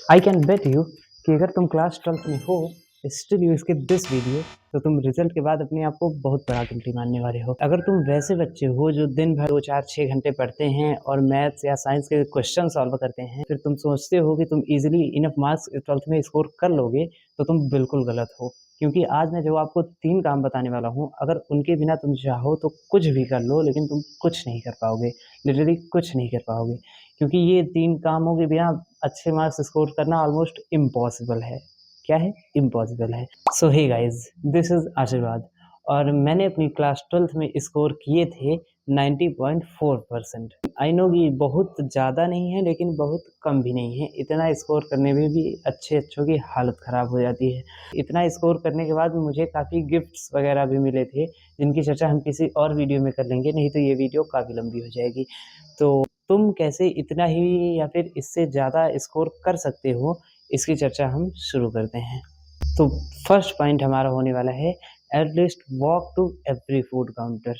I can bet you कि अगर तुम क्लास 12th में हो, still you skip this video, तो तुम रिजल्ट के बाद अपने आप को बहुत बड़ा गिल्टी मानने वाले हो। अगर तुम वैसे बच्चे हो जो दिन भर 2 4 6 घंटे पढ़ते हैं और मैथ्स या साइंस के क्वेश्चन सॉल्व करते हैं, फिर तुम सोचते हो कि तुम इजीली इनफ मार्क्स 12th में स्कोर कर लोगे, तो तुम बिल्कुल गलत हो। क्योंकि आज मैं जो आपको 3 काम बताने वाला हूँ, अगर उनके बिना तुम चाहो तो कुछ भी कर लो, लेकिन तुम कुछ नहीं कर पाओगे, लिटरली कुछ नहीं कर पाओगे। क्योंकि ये 3 कामों के बिना अच्छे मार्क्स स्कोर करना ऑलमोस्ट इम्पॉसिबल है। क्या है? इम्पॉसिबल है। सो हे गाइस, दिस इज़ आशीर्वाद और मैंने अपनी क्लास 12th में स्कोर किए थे 90.4%। आई नो कि बहुत ज़्यादा नहीं है, लेकिन बहुत कम भी नहीं है। इतना स्कोर करने में भी अच्छों की हालत ख़राब हो जाती है। इतना स्कोर करने के बाद मुझे काफ़ी गिफ्ट्स वगैरह भी मिले थे, जिनकी चर्चा हम किसी और वीडियो में कर लेंगे, नहीं तो ये वीडियो काफ़ी लंबी हो जाएगी। तो तुम कैसे इतना ही या फिर इससे ज़्यादा स्कोर कर सकते हो, इसकी चर्चा हम शुरू करते हैं। तो फर्स्ट पॉइंट हमारा होने वाला है, at least walk to every food counter.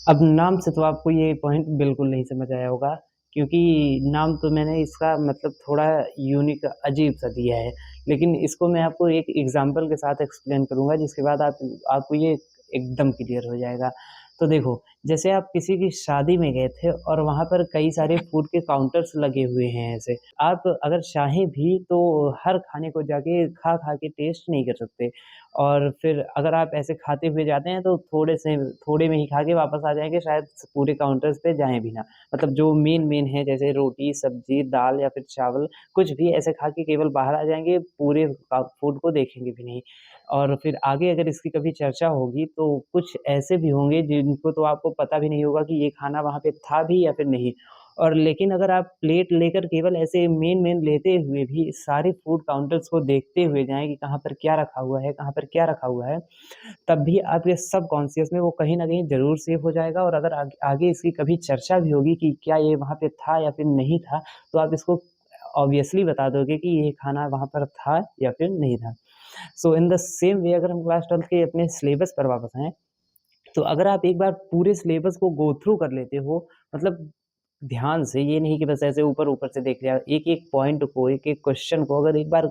अब नाम से तो आपको ये पॉइंट बिल्कुल नहीं समझ आया होगा, क्योंकि नाम तो मैंने इसका मतलब थोड़ा यूनिक अजीब सा दिया है, लेकिन इसको मैं आपको एक एग्जांपल के साथ एक्सप्लेन करूँगा, जिसके बाद आपको ये एकदम क्लियर हो जाएगा। तो देखो, जैसे आप किसी की शादी में गए थे और वहाँ पर कई सारे फूड के काउंटर्स लगे हुए हैं ऐसे। आप अगर चाहें भी तो हर खाने को जाके खा-खा के टेस्ट नहीं कर सकते, और फिर अगर आप ऐसे खाते हुए जाते हैं तो थोड़े में ही खा के वापस आ जाएँगे, शायद पूरे काउंटर्स पे जाएँ भी ना। मतलब जो मेन है जैसे रोटी, सब्ज़ी, दाल या फिर चावल, कुछ भी ऐसे खा के केवल बाहर आ जाएँगे, पूरे फूड को देखेंगे भी नहीं। और फिर आगे अगर इसकी कभी चर्चा होगी तो कुछ ऐसे भी होंगे जिनको तो आपको पता भी नहीं होगा कि ये खाना वहाँ पे था भी या फिर नहीं। और लेकिन अगर आप प्लेट लेकर केवल ऐसे मेन लेते हुए भी सारे फूड काउंटर्स को देखते हुए जाएँ कि कहाँ पर क्या रखा हुआ है, कहाँ पर क्या रखा हुआ है, तब भी आपके सबकॉन्शियस में वो कहीं न कहीं ज़रूर सेव हो जाएगा। और अगर आगे इसकी कभी चर्चा भी होगी कि क्या ये वहाँ पे था या फिर नहीं था, तो आप इसको ऑब्वियसली बता दोगे कि ये खाना वहाँ पर था या फिर नहीं था। सो इन द सेम वे, अगर हम क्लास 12th के अपने सिलेबस पर वापस आएँ, तो अगर आप एक बार पूरे सिलेबस को गो थ्रू कर लेते हो, मतलब ध्यान से, ये नहीं कि बस ऐसे ऊपर-ऊपर से देख लिया, एक-एक पॉइंट को, एक-एक क्वेश्चन को अगर एक बार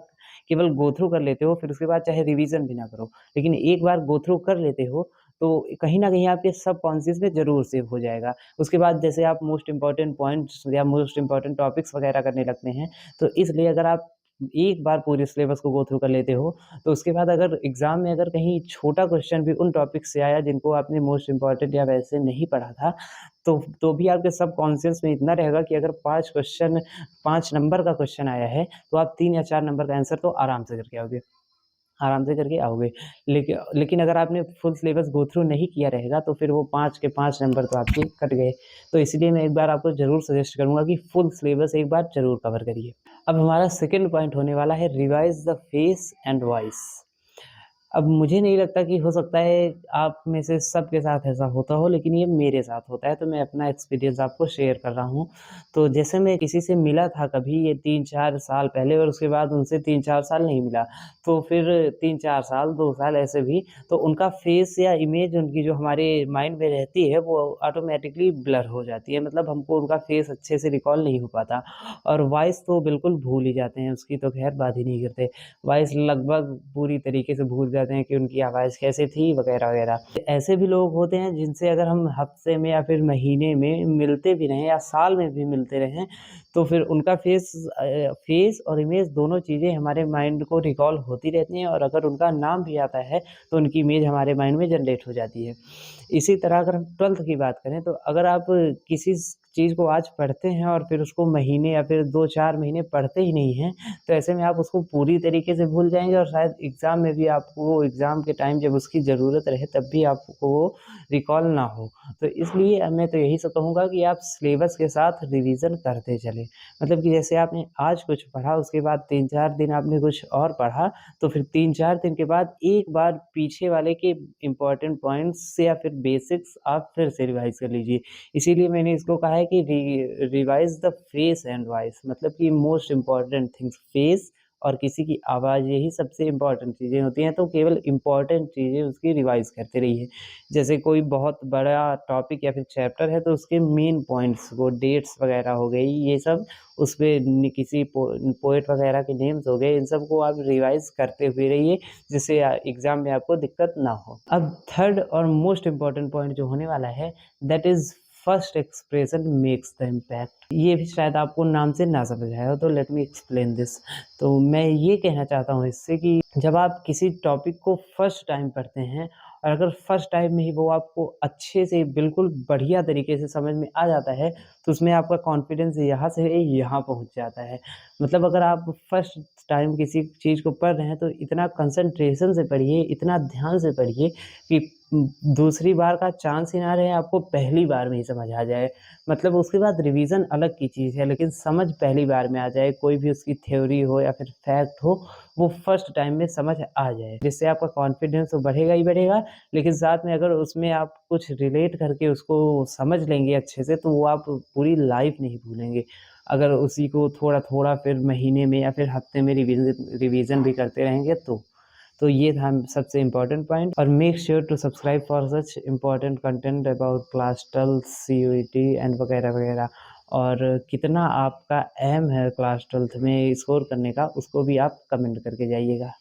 केवल गो थ्रू कर लेते हो, फिर उसके बाद चाहे रिवीजन भी ना करो, लेकिन एक बार गो थ्रू कर लेते हो, तो कहीं न कहीं आपके सबकॉन्शियस में ज़रूर सेव हो जाएगा। उसके बाद जैसे आप मोस्ट इम्पोर्टेंट पॉइंट्स या मोस्ट इम्पोर्टेंट टॉपिक्स वगैरह करने लगते हैं, तो इसलिए अगर आप एक बार पूरे सिलेबस को गो थ्रू कर लेते हो, तो उसके बाद अगर एग्ज़ाम में अगर कहीं छोटा क्वेश्चन भी उन टॉपिक से आया जिनको आपने मोस्ट इम्पोर्टेंट या वैसे नहीं पढ़ा था, तो भी आपके सबकॉन्शियस में इतना रहेगा कि अगर 5 नंबर का क्वेश्चन आया है, तो आप 3 या 4 नंबर का आंसर तो आराम से करके आओगे। लेकिन अगर आपने फुल सिलेबस गो थ्रू नहीं किया रहेगा, तो फिर वो 5 के 5 नंबर तो आपके कट गए। तो इसलिए मैं एक बार आपको ज़रूर सजेस्ट करूँगा कि फुल सिलेबस एक बार ज़रूर कवर करिए। अब हमारा सेकंड पॉइंट होने वाला है, revise the face and voice. अब मुझे नहीं लगता कि हो सकता है आप में से सबके साथ ऐसा होता हो, लेकिन ये मेरे साथ होता है, तो मैं अपना एक्सपीरियंस आपको शेयर कर रहा हूँ। तो जैसे मैं किसी से मिला था कभी ये 3-4 साल पहले, और उसके बाद उनसे 3-4 साल नहीं मिला, तो फिर 3-4 साल, 2 साल ऐसे भी, तो उनका फेस या इमेज उनकी जो हमारे माइंड में रहती है, वो ऑटोमैटिकली ब्लर हो जाती है, मतलब हमको उनका फेस अच्छे से रिकॉल नहीं हो पाता। और वॉइस तो बिल्कुल भूल ही जाते हैं, उसकी तो खैर बात ही नहीं करते। वॉइस लगभग पूरी तरीके से भूल जाते हैं कि उनकी आवाज़ कैसे थी वगैरह-वगैरह। ऐसे भी लोग होते हैं जिनसे अगर हम हफ्ते में या फिर महीने में मिलते भी रहें या साल में भी मिलते रहें, तो फिर उनका फेस और इमेज दोनों चीज़ें हमारे माइंड को रिकॉल होती रहती हैं, और अगर उनका नाम भी आता है, तो उनकी इमेज हमारे माइंड में जनरेट हो जाती है। इसी तरह अगर हम 12th की बात करें, तो अगर आप किसी चीज़ को आज पढ़ते हैं और फिर उसको महीने या फिर 2-4 महीने पढ़ते ही नहीं हैं, तो ऐसे में आप उसको पूरी तरीके से भूल जाएँगे, और शायद एग्ज़ाम में भी आपको एग्ज़ाम के टाइम जब उसकी ज़रूरत रहे, तब भी आपको वो रिकॉल ना हो। तो इसलिए मैं तो यही कहूँगा कि आप सिलेबस के साथ रिवीज़न करते चलें। मतलब कि जैसे आपने आज कुछ पढ़ा, उसके बाद 3-4 दिन आपने कुछ और पढ़ा, तो फिर 3-4 दिन के बाद एक बार पीछे वाले के इम्पोर्टेंट पॉइंट्स या फिर बेसिक्स आप फिर से रिवाइज़ कर लीजिए। इसीलिए मैंने इसको कहा है कि revise the face and voice, मतलब कि मोस्ट इम्पोर्टेंट थिंग्स फेस और किसी की आवाज़, यही सबसे इम्पोर्टेंट चीज़ें होती हैं। तो केवल इम्पोर्टेंट चीज़ें उसकी रिवाइज़ करते रहिए। जैसे कोई बहुत बड़ा टॉपिक या फिर चैप्टर है तो उसके मेन पॉइंट्स, वो डेट्स वगैरह हो गई, ये सब उस पे किसी पोएट वगैरह के नेम्स हो गए, इन सब को आप रिवाइज़ करते हुए रहिए, जिससे एग्ज़ाम में आपको दिक्कत ना हो। अब थर्ड और मोस्ट इम्पोर्टेंट पॉइंट जो होने वाला है, that is first expression makes the impact. ये भी शायद आपको नाम से ना समझ आया हो, तो लेट मी एक्सप्लेन दिस। तो मैं ये कहना चाहता हूँ इससे कि जब आप किसी टॉपिक को फर्स्ट टाइम पढ़ते हैं और अगर फर्स्ट टाइम में ही वो आपको अच्छे से बिल्कुल बढ़िया तरीके से समझ में आ जाता है, तो उसमें आपका कॉन्फिडेंस यहाँ से यहाँ पहुँच जाता है। मतलब अगर आप फर्स्ट टाइम किसी चीज़ को पढ़ रहे हैं तो इतना कंसंट्रेशन से पढ़िए, इतना ध्यान से पढ़िए कि दूसरी बार का चांस ही ना रहे, आपको पहली बार में ही समझ आ जाए। मतलब उसके बाद रिवीज़न अलग की चीज़ है, लेकिन समझ पहली बार में आ जाए, कोई भी उसकी थ्योरी हो या फिर फैक्ट हो, वो फर्स्ट टाइम में समझ आ जाए। जिससे आपका कॉन्फिडेंस तो बढ़ेगा ही बढ़ेगा, लेकिन साथ में अगर उसमें आप कुछ रिलेट करके उसको समझ लेंगे अच्छे से, तो वो आप पूरी लाइफ़ नहीं भूलेंगे। अगर उसी को थोड़ा-थोड़ा फिर महीने में या फिर हफ्ते में रिवीज़न भी करते रहेंगे तो। तो ये था सबसे इम्पोर्टेंट पॉइंट। और make sure to subscribe for such important content about class 12 CUET and वगैरह-वगैरह। और कितना आपका एम है क्लास 12th में स्कोर करने का, उसको भी आप कमेंट करके जाइएगा।